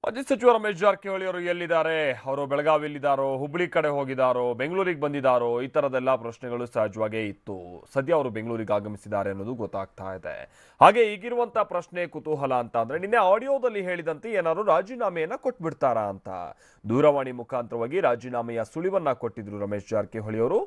ಮಾಜಿ ಸಚಿವ ರಮೇಶ್ ಜಾರಕಿಹೊಳಿ ಅವರು ಎಲ್ಲಿದ್ದಾರೆ? ಅವರು ಬೆಳಗಾವಿಯಲ್ಲಿದ್ದಾರೋ, ಹುಬ್ಳಿ ಕಡೆ ಹೋಗಿದ್ದಾರೋ, ಬೆಂಗಳೂರಿಗೆ ಬಂದಿದ್ದಾರೋ? ಈ ತರದೆಲ್ಲ ಪ್ರಶ್ನೆಗಳು ಸಹಜವಾಗೇ ಇತ್ತು. ಸದ್ಯ ಅವರು ಬೆಂಗಳೂರಿಗೆ ಆಗಮಿಸಿದ್ದಾರೆ ಅನ್ನೋದು ಗೊತ್ತಾಗ್ತಾ ಇದೆ. ಹಾಗೆ ಈಗಿರುವಂತ ಪ್ರಶ್ನೆ ಕುತೂಹಲ ಅಂತ ಅಂದ್ರೆ ನಿನ್ನೆ ಆಡಿಯೋದಲ್ಲಿ ಹೇಳಿದಂತೆ ಏನಾದ್ರು ರಾಜೀನಾಮೆಯನ್ನ ಕೊಟ್ಬಿಡ್ತಾರಾ ಅಂತ. ದೂರವಾಣಿ ಮುಖಾಂತರವಾಗಿ ರಾಜೀನಾಮೆಯ ಸುಳಿವನ್ನ ಕೊಟ್ಟಿದ್ರು ರಮೇಶ್ ಜಾರಕಿಹೊಳಿ ಅವರು.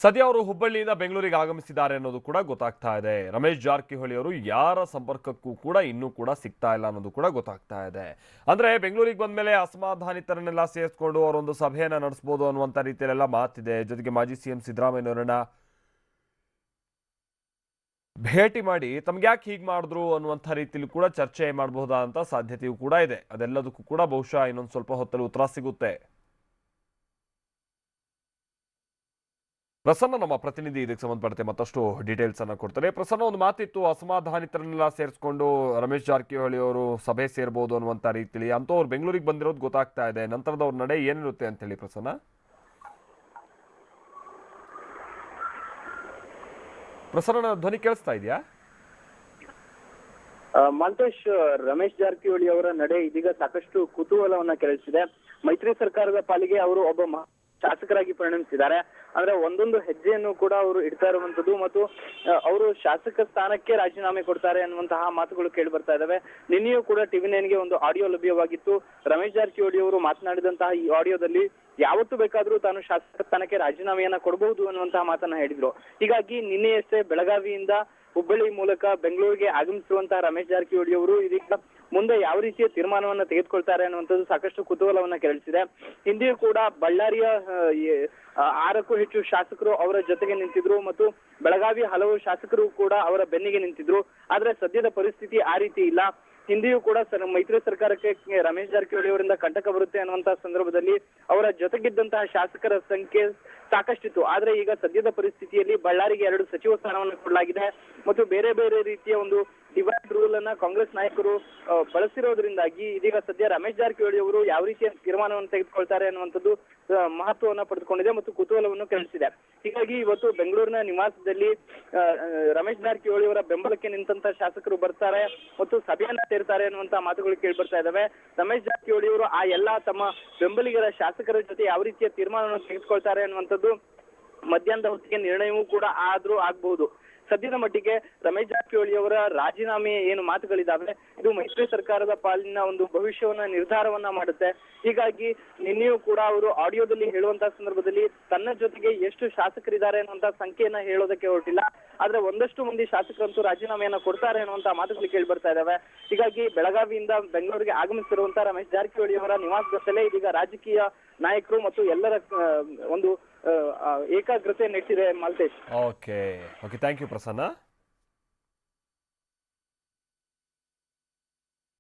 ಸದ್ಯ ಅವರು ಹುಬ್ಬಳ್ಳಿಯಿಂದ ಬೆಂಗಳೂರಿಗೆ ಆಗಮಿಸಿದ್ದಾರೆ ಅನ್ನೋದು ಕೂಡ ಗೊತ್ತಾಗ್ತಾ ಇದೆ. ರಮೇಶ್ ಜಾರಕಿಹೊಳಿ ಅವರು ಯಾರ ಸಂಪರ್ಕಕ್ಕೂ ಕೂಡ ಇನ್ನೂ ಕೂಡ ಸಿಗ್ತಾ ಇಲ್ಲ ಅನ್ನೋದು ಕೂಡ ಗೊತ್ತಾಗ್ತಾ ಇದೆ. ಅಂದ್ರೆ ಬೆಂಗಳೂರಿಗೆ ಬಂದ ಮೇಲೆ ಅಸಮಾಧಾನಿತರನ್ನೆಲ್ಲ ಸೇರಿಸ್ಕೊಂಡು ಅವರೊಂದು ಸಭೆಯನ್ನ ನಡೆಸಬಹುದು ಅನ್ನುವಂತ ರೀತಿಯಲ್ಲೆಲ್ಲ ಮಾತಿದೆ. ಜೊತೆಗೆ ಮಾಜಿ ಸಿಎಂ ಸಿದ್ದರಾಮಯ್ಯನವರನ್ನ ಭೇಟಿ ಮಾಡಿ ತಮ್ಗೆ ಯಾಕೆ ಹೀಗೆ ಮಾಡಿದ್ರು ಅನ್ನುವಂಥ ರೀತಿಯಲ್ಲಿ ಕೂಡ ಚರ್ಚೆ ಮಾಡಬಹುದಾದಂತ ಸಾಧ್ಯತೆಯೂ ಕೂಡ ಇದೆ. ಅದೆಲ್ಲದಕ್ಕೂ ಕೂಡ ಬಹುಶಃ ಇನ್ನೊಂದು ಸ್ವಲ್ಪ ಹೊತ್ತಲ್ಲಿ ಉತ್ತರ ಸಿಗುತ್ತೆ. ಪ್ರಸನ್ನ ನಮ್ಮ ಪ್ರತಿನಿಧಿ ಇದಕ್ಕೆ ಸಂಬಂಧಪಟ್ಟಂತೆ ಮತ್ತಷ್ಟು ಡೀಟೇಲ್ಸ್ ಅನ್ನ ಕೊಡ್ತಾರೆ. ಪ್ರಸನ್ನ, ಒಂದು ಮಾತಿತ್ತು, ಅಸಮಾಧಾನಿತರನ್ನೆಲ್ಲ ಸೇರಿಸ್ಕೊಂಡು ರಮೇಶ್ ಜಾರಕಿಹೊಳಿ ಅವರು ಸಭೆ ಸೇರ್ಬೋದು ಅನ್ನುವಂತ ರೀತಿಯಲ್ಲಿ, ಅಂತೂ ಅವ್ರು ಬೆಂಗಳೂರಿಗೆ ಬಂದಿರೋದು ಗೊತ್ತಾಗ್ತಾ ಇದೆ. ನಂತರದ ಅವ್ರ ನಡೆ ಏನಿರುತ್ತೆ ಅಂತ ಹೇಳಿ ಪ್ರಸನ್ನ. ಪ್ರಸನ್ನ, ಧ್ವನಿ ಕೇಳಿಸ್ತಾ ಇದೆಯಾ? ಮಾಲ್ತೇಶ್, ರಮೇಶ್ ಜಾರಕಿಹೊಳಿ ಅವರ ನಡೆ ಇದೀಗ ಸಾಕಷ್ಟು ಕುತೂಹಲವನ್ನ ಕೆರಳಿಸಿದೆ. ಮೈತ್ರಿ ಸರ್ಕಾರದ ಪಾಲಿಗೆ ಅವರು ಒಬ್ಬ ಶಾಸಕರಾಗಿ ಪರಿಣಮಿಸಿದ್ದಾರೆ. ಅಂದ್ರೆ ಒಂದೊಂದು ಹೆಜ್ಜೆಯನ್ನು ಕೂಡ ಅವರು ಇಡ್ತಾ ಇರುವಂತದ್ದು ಮತ್ತು ಅವರು ಶಾಸಕ ಸ್ಥಾನಕ್ಕೆ ರಾಜೀನಾಮೆ ಕೊಡ್ತಾರೆ ಅನ್ನುವಂತಹ ಮಾತುಗಳು ಕೇಳಿ ಬರ್ತಾ ಇದಾವೆ. ನಿನ್ನೆಯೂ ಕೂಡ ಟಿವಿ9ಗೆ ಒಂದು ಆಡಿಯೋ ಲಭ್ಯವಾಗಿತ್ತು. ರಮೇಶ್ ಜಾರಕಿಹೊಳಿ ಅವರು ಮಾತನಾಡಿದಂತಹ ಈ ಆಡಿಯೋದಲ್ಲಿ ಯಾವತ್ತು ಬೇಕಾದ್ರೂ ತಾನು ಶಾಸಕ ಸ್ಥಾನಕ್ಕೆ ರಾಜೀನಾಮೆಯನ್ನ ಕೊಡಬಹುದು ಅನ್ನುವಂತಹ ಮಾತನ್ನ ಹೇಳಿದ್ರು. ಹೀಗಾಗಿ ನಿನ್ನೆಯಷ್ಟೇ ಬೆಳಗಾವಿಯಿಂದ ಹುಬ್ಬಳ್ಳಿ ಮೂಲಕ ಬೆಂಗಳೂರಿಗೆ ಆಗಮಿಸಿರುವಂತಹ ರಮೇಶ್ ಜಾರಕಿಹೊಳಿ ಅವರು ಇದೀಗ ಮುಂದೆ ಯಾವ ರೀತಿಯ ತೀರ್ಮಾನವನ್ನ ತೆಗೆದುಕೊಳ್ತಾರೆ ಅನ್ನುವಂಥದ್ದು ಸಾಕಷ್ಟು ಕುತೂಹಲವನ್ನ ಕೆರಳಿಸಿದೆ. ಹಿಂದೆಯೂ ಕೂಡ ಬಳ್ಳಾರಿಯ 6ಕ್ಕೂ ಹೆಚ್ಚು ಶಾಸಕರು ಅವರ ಜೊತೆಗೆ ನಿಂತಿದ್ರು ಮತ್ತು ಬೆಳಗಾವಿ ಹಲವು ಶಾಸಕರು ಕೂಡ ಅವರ ಬೆನ್ನಿಗೆ ನಿಂತಿದ್ರು. ಆದ್ರೆ ಸದ್ಯದ ಪರಿಸ್ಥಿತಿ ಆ ರೀತಿ ಇಲ್ಲ. ಹಿಂದೆಯೂ ಕೂಡ ಮೈತ್ರಿ ಸರ್ಕಾರಕ್ಕೆ ರಮೇಶ್ ಜಾರಕಿಹೊಳಿ ಅವರಿಂದ ಕಂಟಕ ಬರುತ್ತೆ ಅನ್ನುವಂತಹ ಸಂದರ್ಭದಲ್ಲಿ ಅವರ ಜೊತೆಗಿದ್ದಂತಹ ಶಾಸಕರ ಸಂಖ್ಯೆ ಸಾಕಷ್ಟಿತ್ತು. ಆದ್ರೆ ಈಗ ಸದ್ಯದ ಪರಿಸ್ಥಿತಿಯಲ್ಲಿ ಬಳ್ಳಾರಿಗೆ 2 ಸಚಿವ ಸ್ಥಾನವನ್ನು ಕೊಡಲಾಗಿದೆ ಮತ್ತು ಬೇರೆ ಬೇರೆ ರೀತಿಯ ಒಂದು ಡಿವೈಡ್ ರೂಲ್ ಅನ್ನ ಕಾಂಗ್ರೆಸ್ ನಾಯಕರು ಬಳಸಿರೋದ್ರಿಂದಾಗಿ ಇದೀಗ ಸದ್ಯ ರಮೇಶ್ ಜಾರಕಿಹೊಳಿ ಅವರು ಯಾವ ರೀತಿಯ ತೀರ್ಮಾನವನ್ನು ತೆಗೆದುಕೊಳ್ತಾರೆ ಅನ್ನುವಂಥದ್ದು ಮಹತ್ವವನ್ನ ಪಡೆದುಕೊಂಡಿದೆ ಮತ್ತು ಕುತೂಹಲವನ್ನು ಕೆರಳಿಸಿದೆ. ಹೀಗಾಗಿ ಇವತ್ತು ಬೆಂಗಳೂರಿನ ನಿವಾಸದಲ್ಲಿ ರಮೇಶ್ ಜಾರಕಿಹೊಳಿ ಅವರ ಬೆಂಬಲಕ್ಕೆ ನಿಂತಹ ಶಾಸಕರು ಬರ್ತಾರೆ ಮತ್ತು ಸಭೆಯನ್ನ ಸೇರ್ತಾರೆ ಅನ್ನುವಂತಹ ಮಾತುಗಳು ಕೇಳಿ ಬರ್ತಾ ಇದಾವೆ. ರಮೇಶ್ ಜಾರಕಿಹೊಳಿ ಅವರು ಆ ಎಲ್ಲಾ ತಮ್ಮ ಬೆಂಬಲಿಗರ ಶಾಸಕರ ಜೊತೆ ಯಾವ ರೀತಿಯ ತೀರ್ಮಾನವನ್ನು ತೆಗೆದುಕೊಳ್ತಾರೆ ಅನ್ನುವಂಥದ್ದು ಮಧ್ಯಾಹ್ನದ ಹೊತ್ತಿಗೆ ನಿರ್ಣಯವೂ ಕೂಡ ಆಗ್ಬಹುದು. ಸದ್ಯದ ಮಟ್ಟಿಗೆ ರಮೇಶ್ ಜಾರಕಿಹೊಳಿ ಅವರ ರಾಜೀನಾಮೆ ಏನು ಮಾತುಗಳಿದಾವೆ ಇದು ಮೈತ್ರಿ ಸರ್ಕಾರದ ಪಾಲಿನ ಒಂದು ಭವಿಷ್ಯವನ್ನ ನಿರ್ಧಾರವನ್ನ ಮಾಡುತ್ತೆ. ಹೀಗಾಗಿ ನಿನ್ನೆಯೂ ಕೂಡ ಅವರು ಆಡಿಯೋದಲ್ಲಿ ಹೇಳುವಂತಹ ಸಂದರ್ಭದಲ್ಲಿ ತನ್ನ ಜೊತೆಗೆ ಎಷ್ಟು ಶಾಸಕರಿದ್ದಾರೆ ಅನ್ನುವಂತಹ ಸಂಖ್ಯೆಯನ್ನ ಹೇಳೋದಕ್ಕೆ ಹೊರಟಿಲ್ಲ. ಆದ್ರೆ ಒಂದಷ್ಟು ಮಂದಿ ಶಾಸಕರಂತೂ ರಾಜೀನಾಮೆಯನ್ನ ಕೊಡ್ತಾರೆ ಅನ್ನುವಂತಹ ಮಾತುಗಳು ಕೇಳಿ ಬರ್ತಾ ಇದಾವೆ. ಹೀಗಾಗಿ ಬೆಳಗಾವಿಯಿಂದ ಬೆಂಗಳೂರಿಗೆ ಆಗಮಿಸಿರುವಂತಹ ರಮೇಶ್ ಜಾರಕಿಹೊಳಿ ಅವರ ನಿವಾಸದಲ್ಲೇ ಇದೀಗ ರಾಜಕೀಯ ನಾಯಕರು ಮತ್ತು ಎಲ್ಲರ ಒಂದು ಏಕಾಗ್ರತೆ ನೆಟ್ಟಿದೆ Malatesh. Okay, thank you Prasanna.